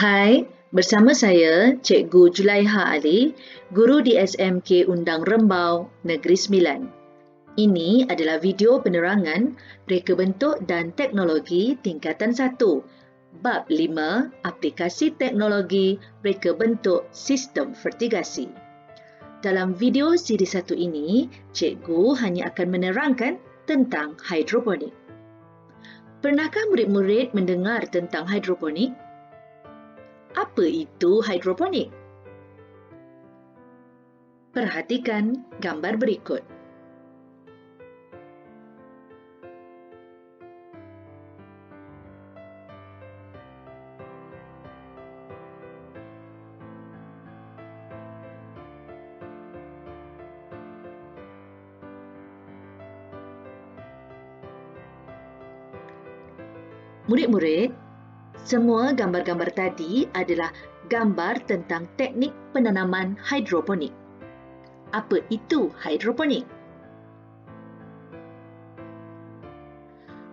Hai, bersama saya Cikgu Julaiha Ali, Guru di SMK Undang Rembau, Negeri Sembilan. Ini adalah video penerangan reka bentuk dan teknologi tingkatan 1, Bab 5, Aplikasi Teknologi Reka Bentuk Sistem Vertigasi. Dalam video siri 1 ini, Cikgu hanya akan menerangkan tentang hidroponik. Pernahkah murid-murid mendengar tentang hidroponik? Apa itu hidroponik? Perhatikan gambar berikut. Murid-murid, semua gambar-gambar tadi adalah gambar tentang teknik penanaman hidroponik. Apa itu hidroponik?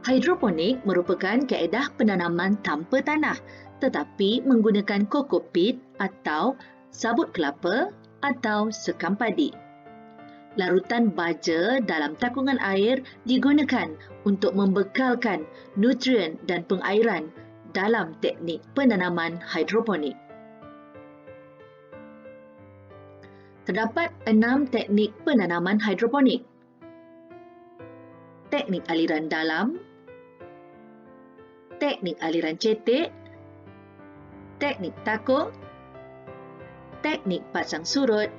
Hidroponik merupakan kaedah penanaman tanpa tanah tetapi menggunakan kokopit atau sabut kelapa atau sekam padi. Larutan baja dalam takungan air digunakan untuk membekalkan nutrien dan pengairan dalam teknik penanaman hidroponik. Terdapat 6 teknik penanaman hidroponik. Teknik aliran dalam, teknik aliran cetek, teknik takung, teknik pasang surut,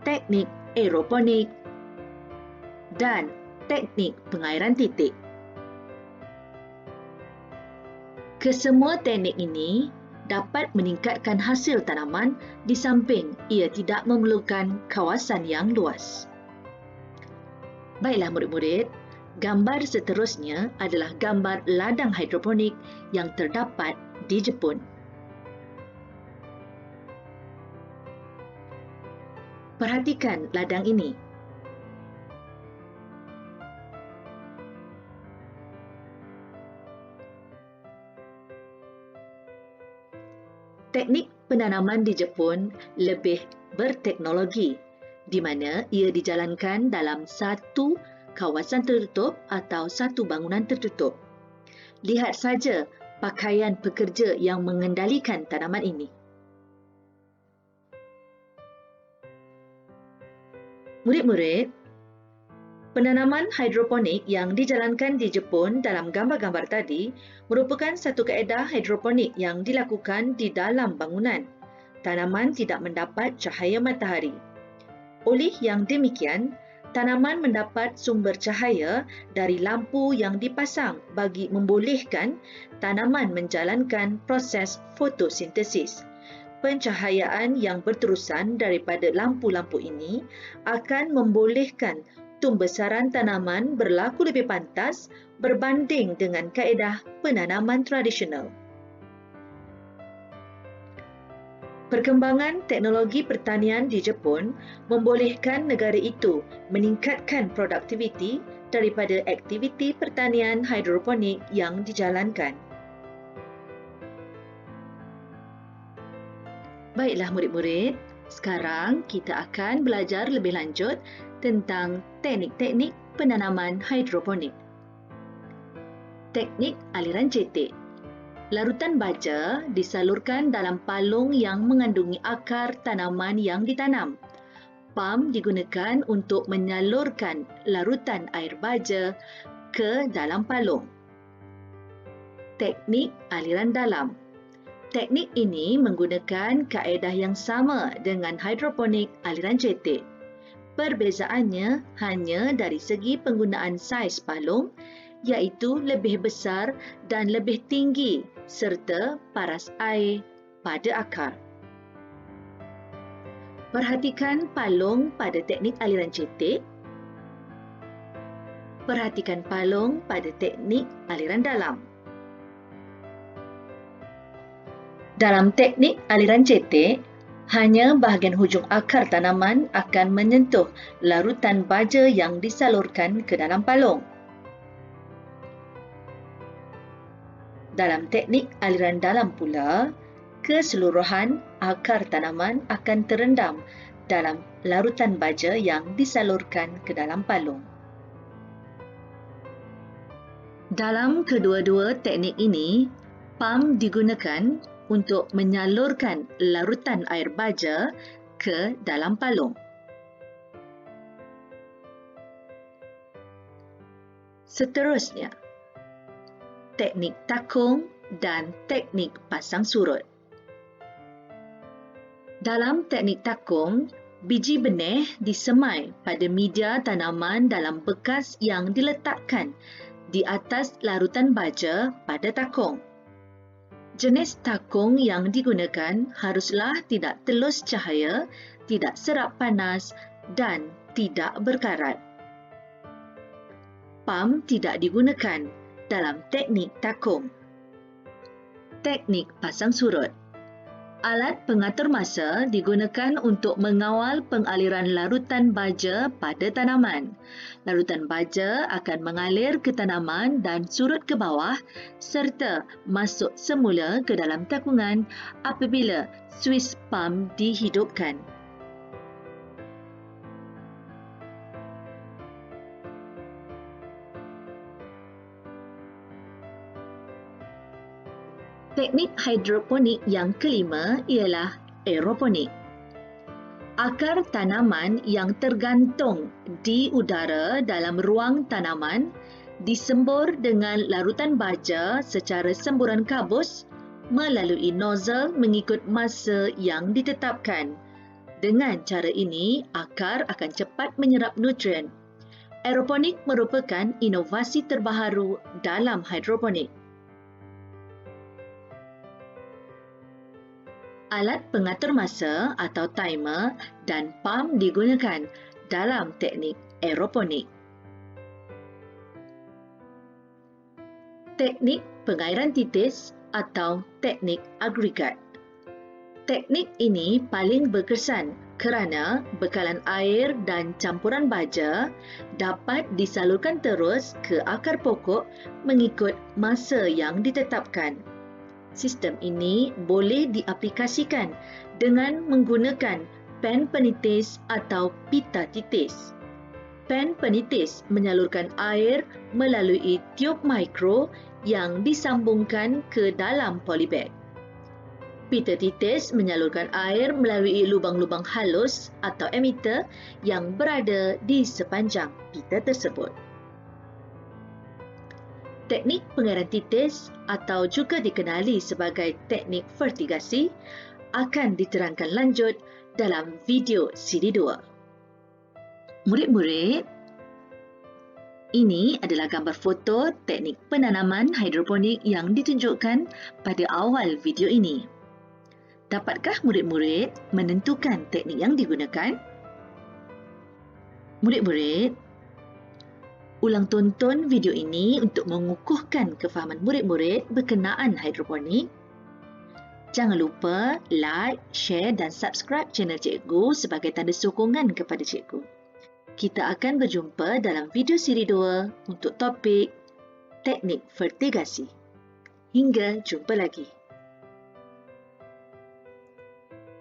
teknik aeroponik, dan teknik pengairan titik. Kesemua teknik ini dapat meningkatkan hasil tanaman di samping ia tidak memerlukan kawasan yang luas. Baiklah murid-murid, gambar seterusnya adalah gambar ladang hidroponik yang terdapat di Jepun. Perhatikan ladang ini. Teknik penanaman di Jepun lebih berteknologi, di mana ia dijalankan dalam satu kawasan tertutup atau satu bangunan tertutup. Lihat saja pakaian pekerja yang mengendalikan tanaman ini. Murid-murid, penanaman hidroponik yang dijalankan di Jepun dalam gambar-gambar tadi merupakan satu kaedah hidroponik yang dilakukan di dalam bangunan. Tanaman tidak mendapat cahaya matahari. Oleh yang demikian, tanaman mendapat sumber cahaya dari lampu yang dipasang bagi membolehkan tanaman menjalankan proses fotosintesis. Pencahayaan yang berterusan daripada lampu-lampu ini akan membolehkan tumbesaran tanaman berlaku lebih pantas berbanding dengan kaedah penanaman tradisional. Perkembangan teknologi pertanian di Jepun membolehkan negara itu meningkatkan produktiviti daripada aktiviti pertanian hidroponik yang dijalankan. Baiklah murid-murid, sekarang kita akan belajar lebih lanjut tentang teknik-teknik penanaman hidroponik. Teknik aliran cetek. Larutan baja disalurkan dalam palung yang mengandungi akar tanaman yang ditanam. Pam digunakan untuk menyalurkan larutan air baja ke dalam palung. Teknik aliran dalam. Teknik ini menggunakan kaedah yang sama dengan hidroponik aliran cetek. Perbezaannya hanya dari segi penggunaan saiz palung, iaitu lebih besar dan lebih tinggi serta paras air pada akar. Perhatikan palung pada teknik aliran cetek. Perhatikan palung pada teknik aliran dalam. Dalam teknik aliran cetek, hanya bahagian hujung akar tanaman akan menyentuh larutan baja yang disalurkan ke dalam palung. Dalam teknik aliran dalam pula, keseluruhan akar tanaman akan terendam dalam larutan baja yang disalurkan ke dalam palung. Dalam kedua-dua teknik ini, pam digunakan untuk menyalurkan larutan air baja ke dalam palung. Seterusnya, teknik takung dan teknik pasang surut. Dalam teknik takung, biji benih disemai pada media tanaman dalam bekas yang diletakkan di atas larutan baja pada takung. Jenis takung yang digunakan haruslah tidak telus cahaya, tidak serap panas dan tidak berkarat. Pam tidak digunakan dalam teknik takung. Teknik pasang surut. Alat pengatur masa digunakan untuk mengawal pengaliran larutan baja pada tanaman. Larutan baja akan mengalir ke tanaman dan surut ke bawah serta masuk semula ke dalam takungan apabila suis pam dihidupkan. Teknik hidroponik yang kelima ialah aeroponik. Akar tanaman yang tergantung di udara dalam ruang tanaman disembur dengan larutan baja secara semburan kabus melalui nozzle mengikut masa yang ditetapkan. Dengan cara ini, akar akan cepat menyerap nutrien. Aeroponik merupakan inovasi terbaharu dalam hidroponik. Alat pengatur masa atau timer dan pam digunakan dalam teknik aeroponik. Teknik pengairan titis atau teknik agregat. Teknik ini paling berkesan kerana bekalan air dan campuran baja dapat disalurkan terus ke akar pokok mengikut masa yang ditetapkan. Sistem ini boleh diaplikasikan dengan menggunakan pen penitis atau pita titis. Pen penitis menyalurkan air melalui tiub mikro yang disambungkan ke dalam polybag. Pita titis menyalurkan air melalui lubang-lubang halus atau emitter yang berada di sepanjang pita tersebut. Teknik pengairan titis atau juga dikenali sebagai teknik vertigasi akan diterangkan lanjut dalam video CD2. Murid-murid, ini adalah gambar foto teknik penanaman hidroponik yang ditunjukkan pada awal video ini. Dapatkah murid-murid menentukan teknik yang digunakan? Murid-murid, ulang tonton video ini untuk mengukuhkan kefahaman murid-murid berkenaan hidroponik. Jangan lupa like, share dan subscribe channel cikgu sebagai tanda sokongan kepada cikgu. Kita akan berjumpa dalam video siri 2 untuk topik teknik vertigasi. Hingga jumpa lagi.